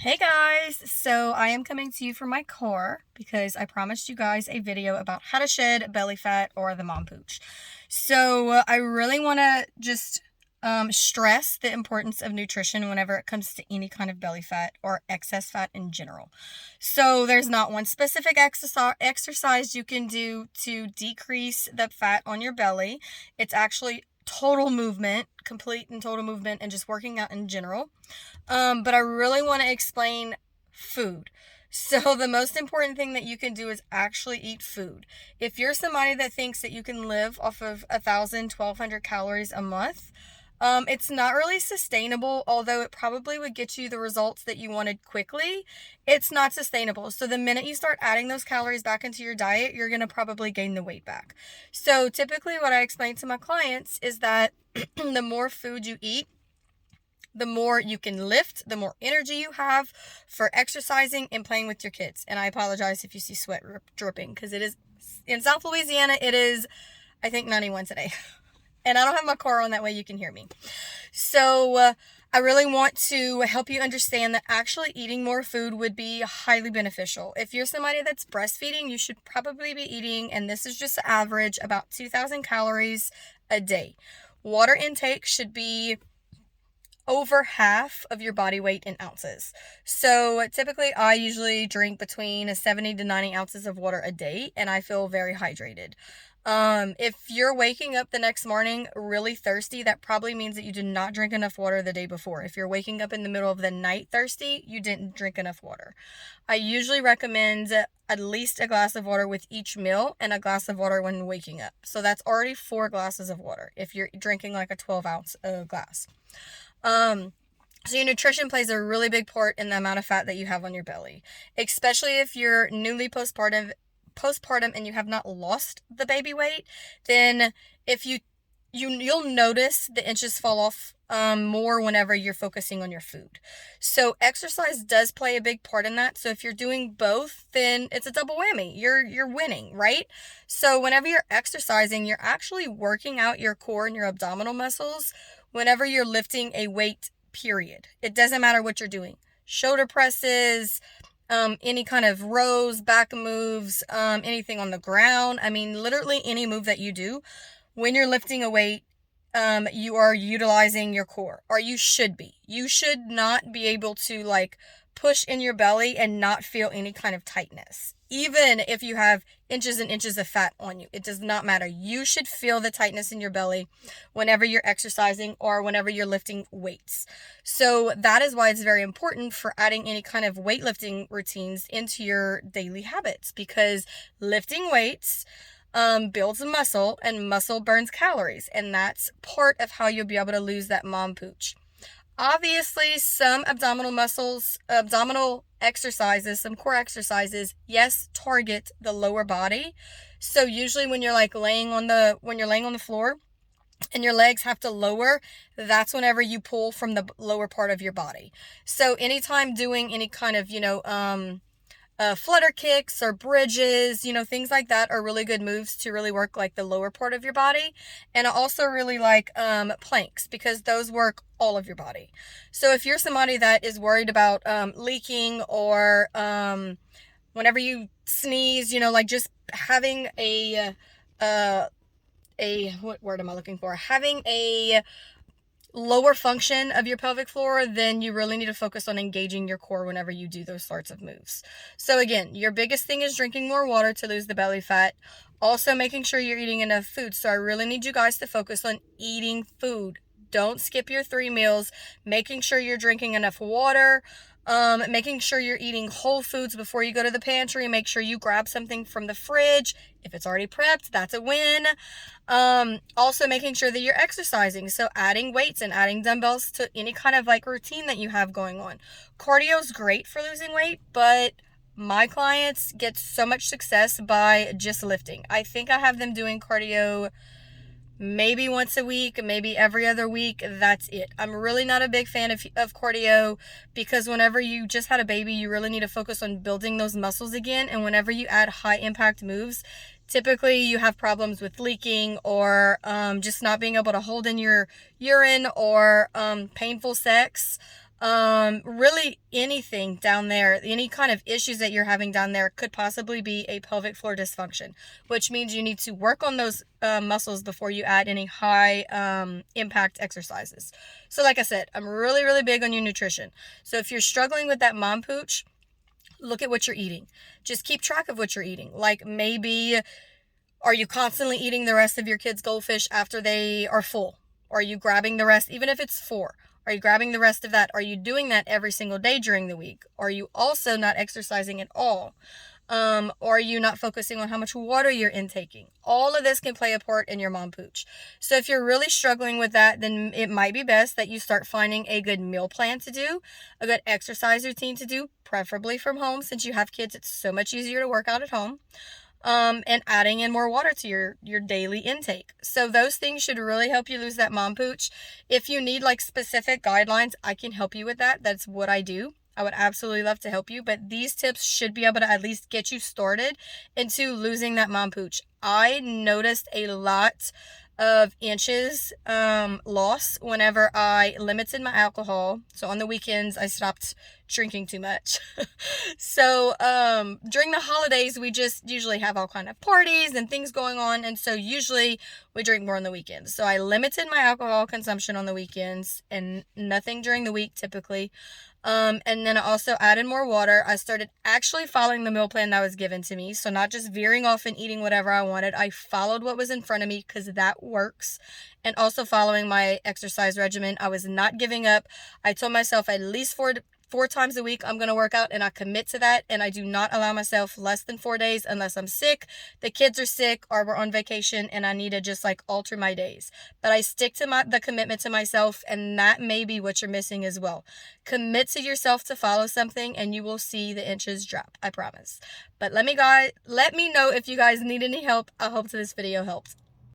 Hey guys, so I am coming to you from my car because I promised you guys a video about how to shed belly fat or the mom pooch. So I really want to just stress the importance of nutrition whenever it comes to any kind of belly fat or excess fat in general. So there's not one specific exercise you can do to decrease the fat on your belly. It's actually total movement, complete and total movement, and just working out in general. But I really want to explain food. So the most important thing that you can do is actually eat food. If you're somebody that thinks that you can live off of 1,200 calories a month, it's not really sustainable, although it probably would get you the results that you wanted quickly. It's not sustainable. So the minute you start adding those calories back into your diet, you're going to probably gain the weight back. So typically what I explain to my clients is that the more food you eat, the more you can lift, the more energy you have for exercising and playing with your kids. And I apologize if you see sweat dripping, because it is, in South Louisiana, it is, I think, 91 today. And I don't have my car on, that way you can hear me. So I really want to help you understand that actually eating more food would be highly beneficial. If you're somebody that's breastfeeding, you should probably be eating, and this is just average, about 2,000 calories a day. Water intake should be over half of your body weight in ounces. So typically I usually drink between 70 to 90 ounces of water a day, and I feel very hydrated. If you're waking up the next morning really thirsty, that probably means that you did not drink enough water the day before. If you're waking up in the middle of the night thirsty, you didn't drink enough water. I usually recommend at least a glass of water with each meal and a glass of water when waking up. So that's already 4 glasses of water if you're drinking like a 12-ounce glass. So your nutrition plays a really big part in the amount of fat that you have on your belly, especially if you're newly postpartum and you have not lost the baby weight. Then if you'll notice the inches fall off more whenever you're focusing on your food. So exercise does play a big part in that. So if you're doing both, then it's a double whammy. You're winning, right? So whenever you're exercising, you're actually working out your core and your abdominal muscles whenever you're lifting a weight, period. It doesn't matter what you're doing. Shoulder presses, any kind of rows, back moves, anything on the ground. I mean, literally any move that you do when you're lifting a weight, you are utilizing your core, or you should be. You should not be able to push in your belly and not feel any kind of tightness. Even if you have inches and inches of fat on you, it does not matter. You should feel the tightness in your belly whenever you're exercising or whenever you're lifting weights. So that is why it's very important for adding any kind of weightlifting routines into your daily habits, because lifting weights builds muscle, and muscle burns calories, and that's part of how you'll be able to lose that mom pooch. Obviously, some abdominal exercises, some core exercises, yes, target the lower body. So usually when you're laying on the floor and your legs have to lower, that's whenever you pull from the lower part of your body. So anytime doing any kind of, flutter kicks or bridges, things like that are really good moves to really work the lower part of your body. And I also really like planks, because those work all of your body. So if you're somebody that is worried about leaking, or whenever you sneeze, just having what word am I looking for? Having a lower function of your pelvic floor, then you really need to focus on engaging your core whenever you do those sorts of moves. So again, your biggest thing is drinking more water to lose the belly fat. Also making sure you're eating enough food. So I really need you guys to focus on eating food. Don't skip your 3 meals. Making sure you're drinking enough water. Making sure you're eating whole foods before you go to the pantry. Make sure you grab something from the fridge. If it's already prepped, that's a win. Also making sure that you're exercising. So adding weights and adding dumbbells to any kind of routine that you have going on. Cardio is great for losing weight, but my clients get so much success by just lifting. I think I have them doing cardio maybe once a week, maybe every other week. That's it. I'm really not a big fan of cardio, because whenever you just had a baby, you really need to focus on building those muscles again. And whenever you add high impact moves, typically you have problems with leaking, or just not being able to hold in your urine, or painful sex. Really anything down there, any kind of issues that you're having down there could possibly be a pelvic floor dysfunction, which means you need to work on those muscles before you add any high impact exercises. So like I said, I'm really, really big on your nutrition. So if you're struggling with that mom pooch, look at what you're eating. Just keep track of what you're eating. Like maybe, are you constantly eating the rest of your kids' goldfish after they are full? Are you grabbing the rest, even if it's 4? Are you grabbing the rest of that? Are you doing that every single day during the week? Are you also not exercising at all? Or are you not focusing on how much water you're intaking? All of this can play a part in your mom pooch. So if you're really struggling with that, then it might be best that you start finding a good meal plan to do, a good exercise routine to do, preferably from home. Since you have kids, it's so much easier to work out at home. And adding in more water to your daily intake. So those things should really help you lose that mom pooch. If you need like specific guidelines, I can help you with that. That's what I do. I would absolutely love to help you, but these tips should be able to at least get you started into losing that mom pooch. I noticed a lot of inches loss whenever I limited my alcohol. So on the weekends, I stopped drinking too much. So during the holidays, we just usually have all kind of parties and things going on, and so usually we drink more on the weekends. So I limited my alcohol consumption on the weekends and nothing during the week typically. And then I also added more water. I started actually following the meal plan that was given to me. So not just veering off and eating whatever I wanted. I followed what was in front of me because that works. And also following my exercise regimen. I was not giving up. I told myself at least four times a week I'm going to work out, and I commit to that, and I do not allow myself less than 4 days unless I'm sick, the kids are sick, or we're on vacation and I need to just like alter my days. But I stick to the commitment to myself, and that may be what you're missing as well. Commit to yourself to follow something and you will see the inches drop, I promise. But let me know if you guys need any help. I hope this video helped.